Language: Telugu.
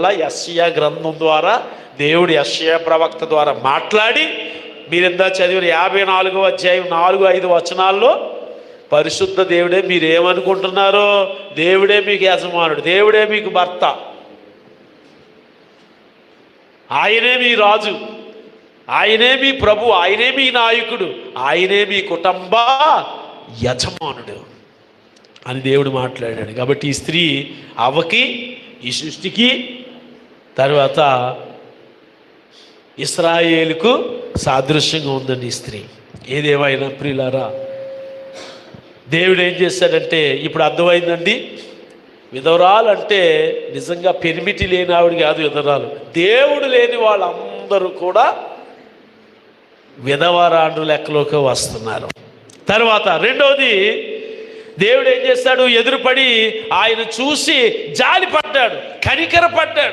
యెషయా గ్రంథం ద్వారా దేవుడు యెషయా ప్రవక్త ద్వారా మాట్లాడి మీరిందా చదివిన 54వ అధ్యాయం 4-5 వచనాల్లో పరిశుద్ధ దేవుడే, మీరేమనుకుంటున్నారో దేవుడే మీకు యజమానుడు, దేవుడే మీకు భర్త, ఆయనే మీ రాజు, ఆయనే మీ ప్రభు, ఆయనే మీ నాయకుడు, ఆయనే మీ కుటుంబ యజమానుడు అని దేవుడు మాట్లాడాడు. కాబట్టి ఈ స్త్రీ అవ్వకి, ఈ సృష్టికి, తర్వాత ఇశ్రాయేలుకు సాదృశ్యంగా ఉందండి ఈ స్త్రీ. ఏదేమైనా ప్రియులారా, దేవుడు ఏం చేశాడంటే ఇప్పుడు అర్థమైందండి. విధవరాలు అంటే నిజంగా పెనిమిటి లేని ఆవిడ కాదు విధవరాలు. దేవుడు లేని వాళ్ళందరూ కూడా విధవరాండ్రు లెక్కలోకి వస్తున్నారు. తర్వాత రెండవది, దేవుడు ఏం చేస్తాడు, ఎదురుపడి ఆయన చూసి జాలి పడ్డాడు, కనికర పడ్డాడు.